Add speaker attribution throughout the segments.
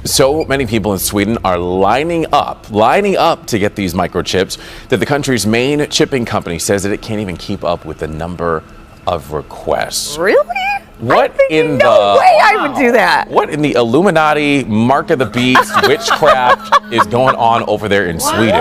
Speaker 1: So many people in Sweden are lining up to get these microchips that the country's main chipping company says that it can't even keep up with the number of requests.
Speaker 2: Really?
Speaker 1: What in
Speaker 2: no way I would do that.
Speaker 1: What in the Illuminati, Mark of the Beast, witchcraft is going on over there in Sweden?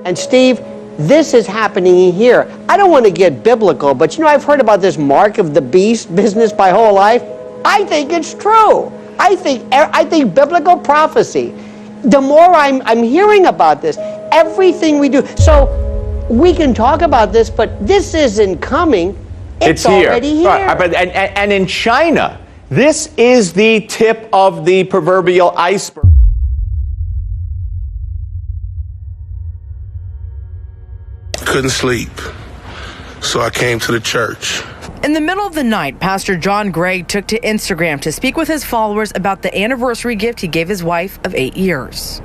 Speaker 3: And Steve, this is happening here. I don't want to get biblical, but you know, I've heard about this Mark of the Beast business my whole life. I think it's true. I think biblical prophecy. The more I'm hearing about this, everything we do. So we can talk about this, but this isn't coming. It's already here.
Speaker 4: Right. And in China, this is the tip of the proverbial iceberg.
Speaker 5: Couldn't sleep, so I came to the church.
Speaker 6: In the middle of the night, Pastor John Gray took to Instagram to speak with his followers about the anniversary gift he gave his wife of 8 years.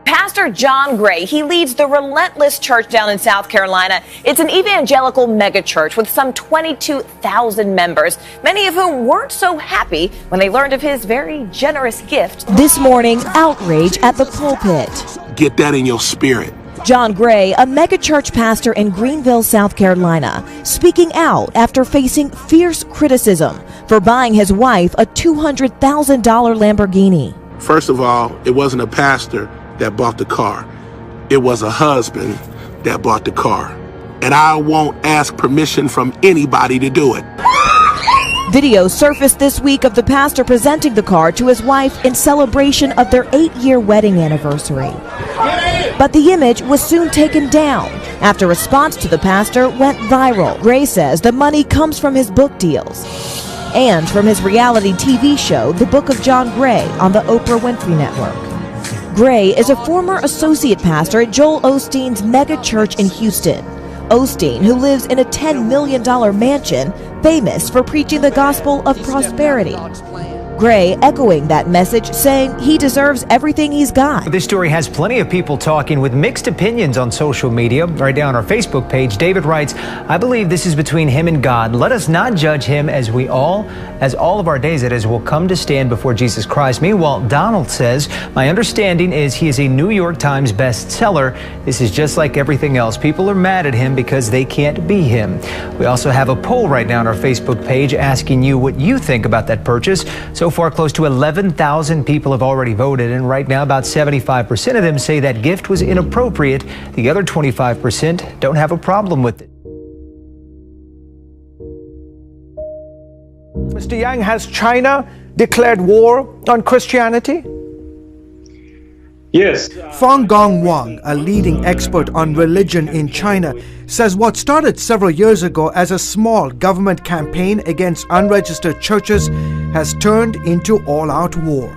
Speaker 7: Pastor John Gray, he leads the Relentless Church down in South Carolina. It's an evangelical megachurch with some 22,000 members, many of whom weren't so happy when they learned of his very generous gift.
Speaker 8: This morning, outrage at the pulpit.
Speaker 5: Get that in your spirit.
Speaker 8: John Gray, a megachurch pastor in Greenville, South Carolina, speaking out after facing fierce criticism for buying his wife a $200,000 Lamborghini.
Speaker 5: First of all, it wasn't a pastor that bought the car. It was a husband that bought the car. And I won't ask permission from anybody to do it.
Speaker 8: Video surfaced this week of the pastor presenting the car to his wife in celebration of their 8-year wedding anniversary. But the image was soon taken down after response to the pastor went viral. Gray says the money comes from his book deals and from his reality TV show, The Book of John Gray, on the Oprah Winfrey Network. Gray is a former associate pastor at Joel Osteen's mega church in Houston. Osteen, who lives in a $10 million mansion, famous for preaching the gospel of prosperity. Gray echoing that message, saying he deserves everything he's got.
Speaker 9: This story has plenty of people talking with mixed opinions on social media. Right down our Facebook page, David writes, I believe this is between him and God. Let us not judge him as all of our days, that is, will come to stand before Jesus Christ. Meanwhile, Donald says, my understanding is he is a New York Times bestseller. This is just like everything else. People are mad at him because they can't be him. We also have a poll right now on our Facebook page asking you what you think about that purchase. So far, close to 11,000 people have already voted, and right now about 75% of them say that gift was inappropriate. The other 25% don't have a problem with it.
Speaker 4: Mr. Yang, has China declared war on Christianity?
Speaker 10: Yes.
Speaker 11: Fang Gongwang, a leading expert on religion in China, says what started several years ago as a small government campaign against unregistered churches has turned into all-out war.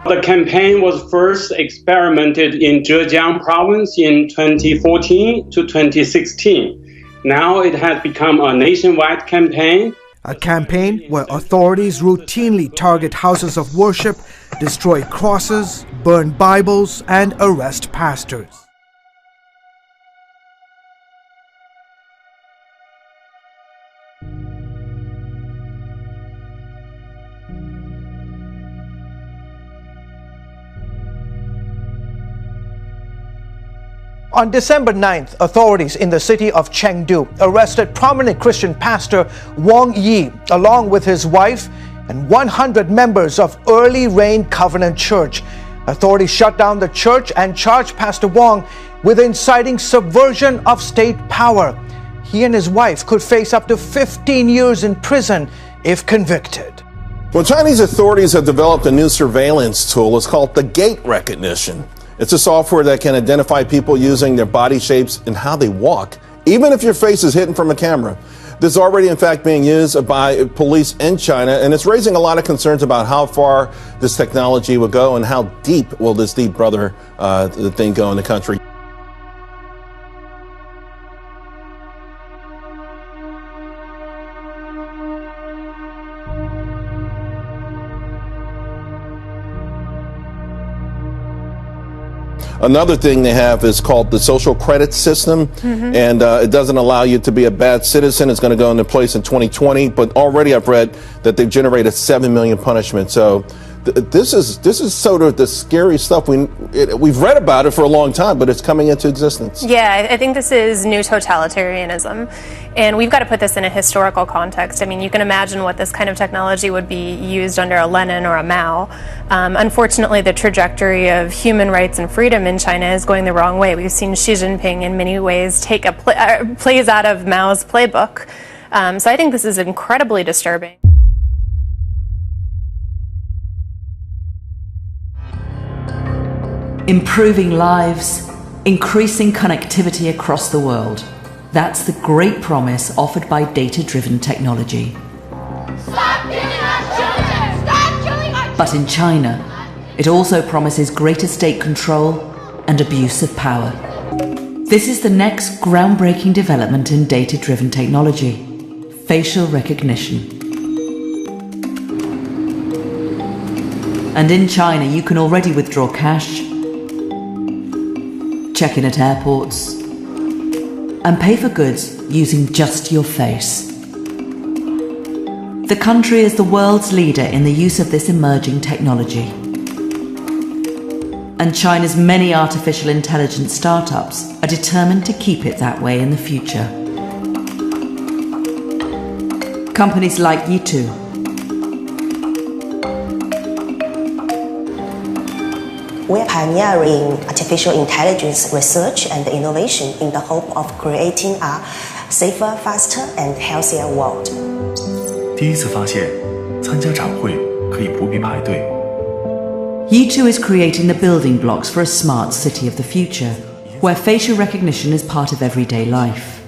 Speaker 10: The campaign was first experimented in Zhejiang province in 2014 to 2016. Now it has become a nationwide campaign.
Speaker 11: A campaign where authorities routinely target houses of worship, destroy crosses, burn Bibles, and arrest pastors.
Speaker 4: On December 9th, authorities in the city of Chengdu arrested prominent Christian pastor Wang Yi, along with his wife and 100 members of Early Rain Covenant Church. Authorities shut down the church and charged Pastor Wang with inciting subversion of state power. He and his wife could face up to 15 years in prison if convicted.
Speaker 12: Well, Chinese authorities have developed a new surveillance tool. It's called the gait recognition. It's a software that can identify people using their body shapes and how they walk, even if your face is hidden from a camera. This is already, in fact, being used by police in China, and it's raising a lot of concerns about how far this technology will go and how deep will this Deep Brother thing go in the country. Another thing they have is called the social credit system, and it doesn't allow you to be a bad citizen. It's going to go into place in 2020, but already I've read that they've generated 7 million punishments. So This is sort of the scary stuff. We've read about it for a long time, but it's coming into existence.
Speaker 13: Yeah, I think this is new totalitarianism, and we've got to put this in a historical context. I mean, you can imagine what this kind of technology would be used under a Lenin or a Mao. Unfortunately, the trajectory of human rights and freedom in China is going the wrong way. We've seen Xi Jinping in many ways take plays out of Mao's playbook. So I think this is incredibly disturbing.
Speaker 14: Improving lives, increasing connectivity across the world. That's the great promise offered by data-driven technology.
Speaker 15: Stop killing our children! Stop killing our children!
Speaker 14: But in China, it also promises greater state control and abuse of power. This is the next groundbreaking development in data-driven technology: facial recognition. And in China, you can already withdraw cash, check in at airports, and pay for goods using just your face. The country is the world's leader in the use of this emerging technology. And China's many artificial intelligence startups are determined to keep it that way in the future. Companies like Yitu,
Speaker 16: We're pioneering artificial intelligence research and innovation in the hope of creating a safer, faster, and healthier world.
Speaker 17: 第一次发现，参加展会可以不必排队。
Speaker 14: Yitu is creating the building blocks for a smart city of the future, where facial recognition is part of everyday life.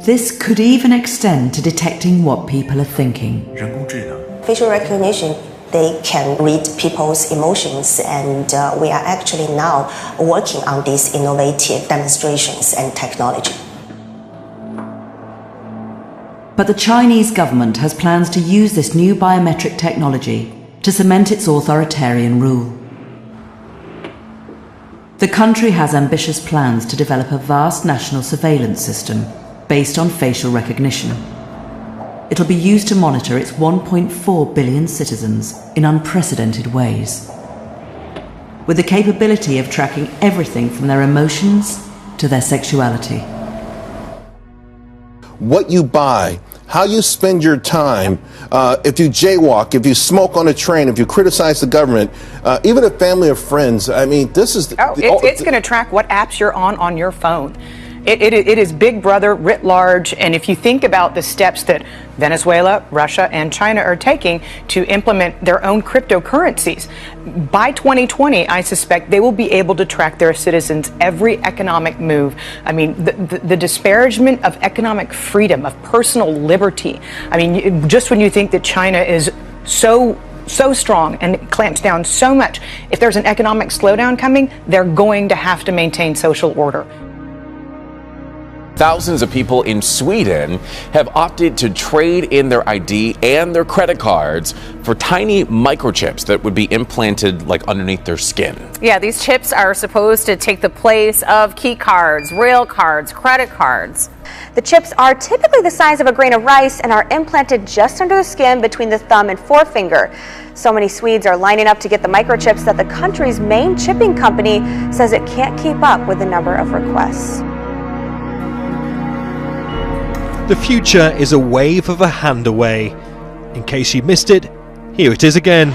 Speaker 14: This could even extend to detecting what people are thinking.
Speaker 17: 人工智能
Speaker 16: Facial recognition, they can read people's emotions, and we are actually now working on these innovative demonstrations and technology.
Speaker 14: But the Chinese government has plans to use this new biometric technology to cement its authoritarian rule. The country has ambitious plans to develop a vast national surveillance system based on facial recognition. It'll be used to monitor its 1.4 billion citizens in unprecedented ways, with the capability of tracking everything from their emotions to their sexuality.
Speaker 12: What you buy, how you spend your time, if you jaywalk, if you smoke on a train, if you criticize the government, even a family or friends. I mean, this is...
Speaker 2: It's going to track what apps you're on your phone. It is Big Brother writ large, and if you think about the steps that Venezuela, Russia, and China are taking to implement their own cryptocurrencies, by 2020, I suspect they will be able to track their citizens' every economic move. I mean, the disparagement of economic freedom, of personal liberty. I mean, just when you think that China is so strong and clamps down so much, if there's an economic slowdown coming, they're going to have to maintain social order.
Speaker 1: Thousands of people in Sweden have opted to trade in their ID and their credit cards for tiny microchips that would be implanted like underneath their skin.
Speaker 18: Yeah, these chips are supposed to take the place of key cards, rail cards, credit cards.
Speaker 19: The chips are typically the size of a grain of rice and are implanted just under the skin between the thumb and forefinger. So many Swedes are lining up to get the microchips that the country's main chipping company says it can't keep up with the number of requests.
Speaker 20: The future is a wave of a hand away. In case you missed it, here it is again.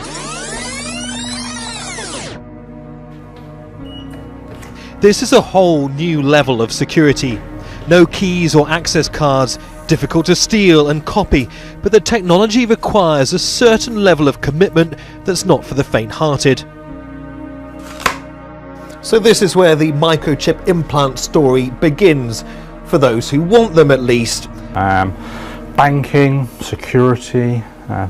Speaker 20: This is a whole new level of security. No keys or access cards, difficult to steal and copy, but the technology requires a certain level of commitment that's not for the faint-hearted. So this is where the microchip implant story begins, for those who want them at least.
Speaker 21: Banking, security,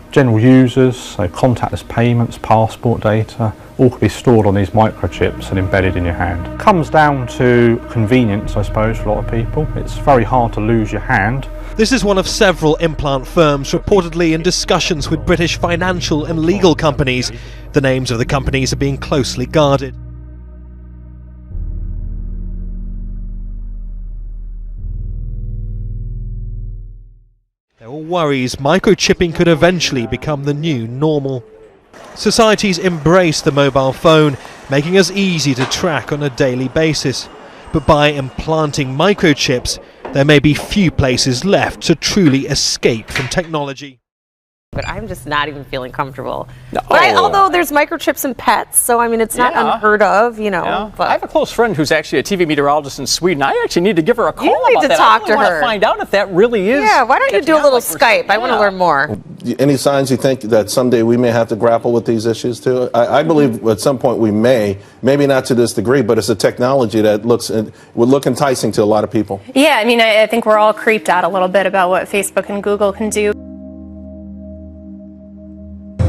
Speaker 21: general users, so contactless payments, passport data, all could be stored on these microchips and embedded in your hand. It comes down to convenience, I suppose, for a lot of people. It's very hard to lose your hand.
Speaker 20: This is one of several implant firms reportedly in discussions with British financial and legal companies. The names of the companies are being closely guarded. There are worries microchipping could eventually become the new normal. Societies embrace the mobile phone, making us easy to track on a daily basis. But by implanting microchips, there may be few places left to truly escape from technology.
Speaker 3: But I'm just not even feeling comfortable.
Speaker 1: No.
Speaker 3: But although there's microchips in pets, so I mean, it's not unheard of, you know.
Speaker 22: Yeah.
Speaker 3: But
Speaker 22: I have a close friend who's actually a TV meteorologist in Sweden. I actually need to give her a call
Speaker 3: you need
Speaker 22: about
Speaker 3: to
Speaker 22: that.
Speaker 3: talk
Speaker 22: I
Speaker 3: to
Speaker 22: want
Speaker 3: her.
Speaker 22: to find out if that really is.
Speaker 3: Yeah, why don't you do a little Skype? I want to learn more.
Speaker 12: Any signs you think that someday we may have to grapple with these issues too? I believe at some point we may, maybe not to this degree, but it's a technology that would look enticing to a lot of people.
Speaker 13: Yeah, I mean, I think we're all creeped out a little bit about what Facebook and Google can do.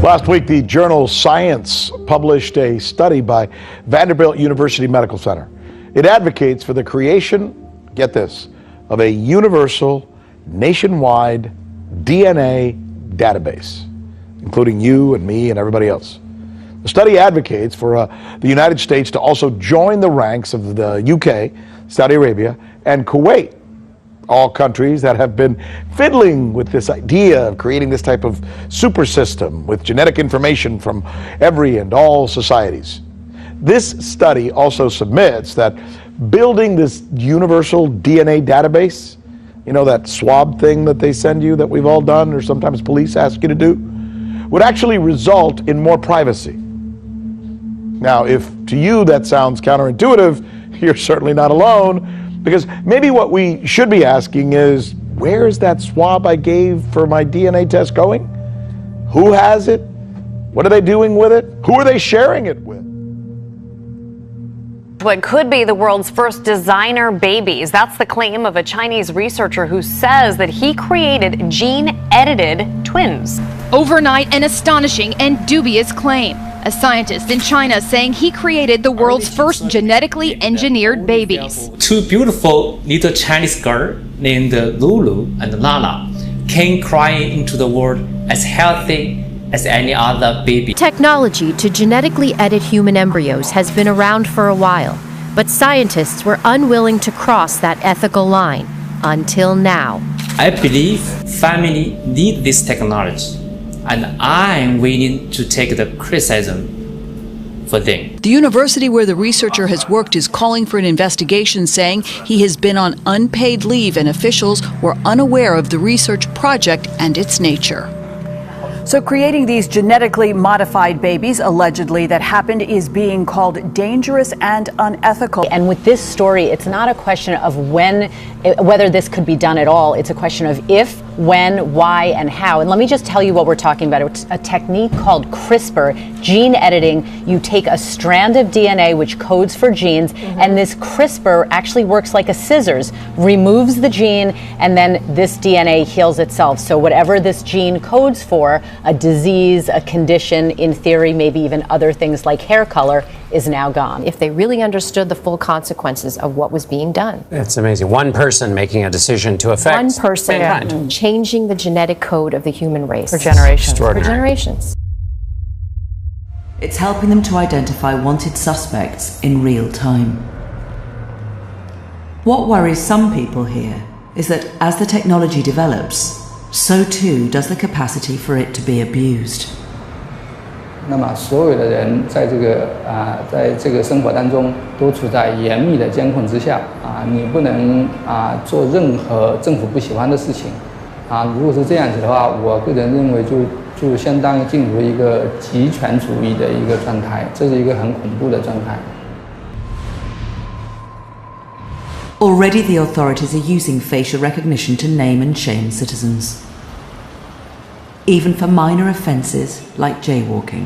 Speaker 23: Last week, the journal Science published a study by Vanderbilt University Medical Center. It advocates for the creation, get this, of a universal, nationwide DNA database, including you and me and everybody else. The study advocates for the United States to also join the ranks of the UK, Saudi Arabia, and Kuwait, all countries that have been fiddling with this idea of creating this type of super system with genetic information from every and all societies. This study also submits that building this universal DNA database, you know, that swab thing that they send you that we've all done or sometimes police ask you to do, would actually result in more privacy. Now, if to you that sounds counterintuitive, you're certainly not alone. Because maybe what we should be asking is, where is that swab I gave for my DNA test going? Who has it? What are they doing with it? Who are they sharing it with?
Speaker 18: What could be the world's first designer babies. That's the claim of a Chinese researcher who says that he created gene-edited twins.
Speaker 24: Overnight, an astonishing and dubious claim. A scientist in China saying he created the world's first genetically engineered babies.
Speaker 25: Two beautiful little Chinese girls named Lulu and Lala came crying into the world as healthy as any other baby.
Speaker 26: Technology to genetically edit human embryos has been around for a while, but scientists were unwilling to cross that ethical line until now.
Speaker 25: I believe family need this technology, and I'm willing to take the criticism for them.
Speaker 27: The university where the researcher has worked is calling for an investigation, saying he has been on unpaid leave and officials were unaware of the research project and its nature.
Speaker 28: So creating these genetically modified babies, allegedly, that happened is being called dangerous and unethical.
Speaker 29: And with this story, it's not a question of whether this could be done at all. It's a question of if, when, why, and how. And let me just tell you what we're talking about. It's a technique called CRISPR, gene editing. You take a strand of DNA which codes for genes, and this CRISPR actually works like a scissors, removes the gene, and then this DNA heals itself. So whatever this gene codes for, a disease, a condition, in theory, maybe even other things like hair color, is now gone.
Speaker 26: If they really understood the full consequences of what was being done.
Speaker 30: It's amazing. One person making a decision to affect
Speaker 26: one person
Speaker 30: mankind.
Speaker 26: Changing the genetic code of the human race.
Speaker 29: For generations.
Speaker 26: For generations.
Speaker 14: It's helping them to identify wanted suspects in real time. What worries some people here is that as the technology develops, so too does the capacity for it to be abused.
Speaker 31: 那么所有的人在这个生活当中都处在严密的监控之下你不能做任何政府不喜欢的事情如果是这样子的话，我个人认为就相当于进入一个极权主义的一个状态，这是一个很恐怖的状态。
Speaker 14: Already the authorities are using facial recognition to name and shame citizens, even for minor offences like jaywalking.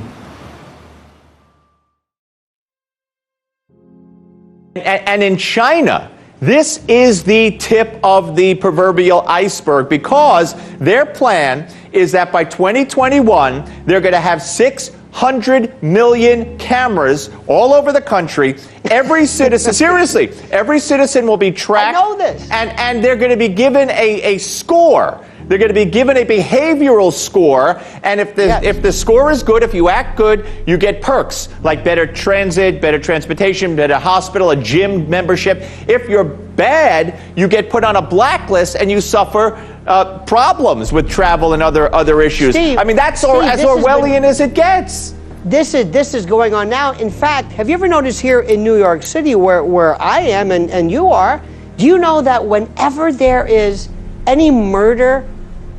Speaker 32: And in China, this is the tip of the proverbial iceberg, because their plan is that by 2021, they're going to have 600 million cameras all over the country. Every citizen, seriously, every citizen will be tracked. I know this. And they're going to be given a score they're going to be given a behavioral score. And if the score is good, if you act good, you get perks like better transit, better transportation, better hospital, a gym membership. If you're bad, you get put on a blacklist and you suffer problems with travel and other issues.
Speaker 2: Steve,
Speaker 32: I mean, that's as Orwellian as it gets.
Speaker 2: This is going on now. In fact, have you ever noticed here in New York City where I am and you are, do you know that whenever there is any murder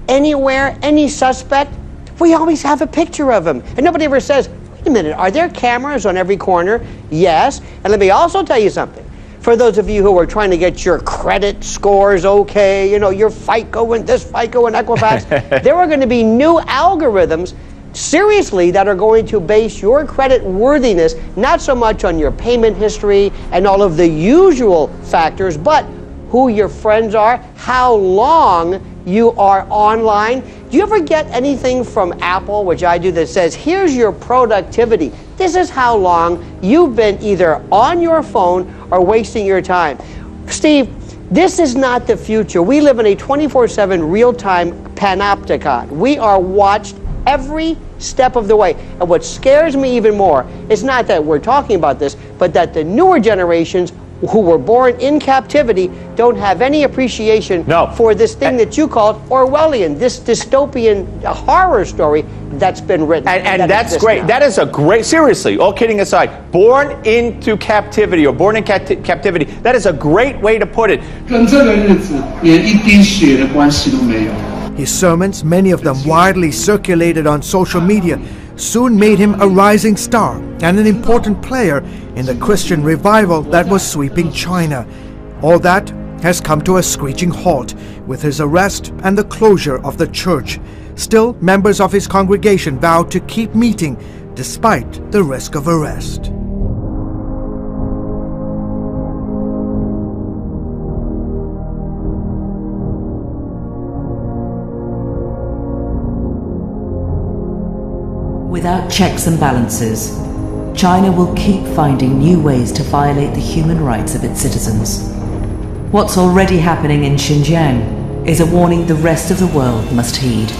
Speaker 2: anywhere, any suspect, we always have a picture of him. And nobody ever says, wait a minute, are there cameras on every corner? Yes. And let me also tell you something. For those of you who are trying to get your credit scores okay, you know, your FICO and this FICO and Equifax, there are going to be new algorithms, seriously, that are going to base your credit worthiness not so much on your payment history and all of the usual factors, but who your friends are, how long you are online. Do you ever get anything from Apple, which I do, that says, here's your productivity. This is how long you've been either on your phone or wasting your time. Steve, this is not the future. We live in a 24/7 real-time panopticon. We are watched every step of the way. And what scares me even more is not that we're talking about this, but that the newer generations who were born in captivity don't have any appreciation for this thing that you called Orwellian, this dystopian horror story that's been written.
Speaker 32: And that's great. Now. That is a great, seriously, all kidding aside, born into captivity or born in captivity, that is a great way to put it.
Speaker 4: His sermons, many of them widely circulated on social media, soon made him a rising star and an important player in the Christian revival that was sweeping China. All that has come to a screeching halt with his arrest and the closure of the church. Still, members of his congregation vowed to keep meeting despite the risk of arrest.
Speaker 14: Without checks and balances, China will keep finding new ways to violate the human rights of its citizens. What's already happening in Xinjiang is a warning the rest of the world must heed.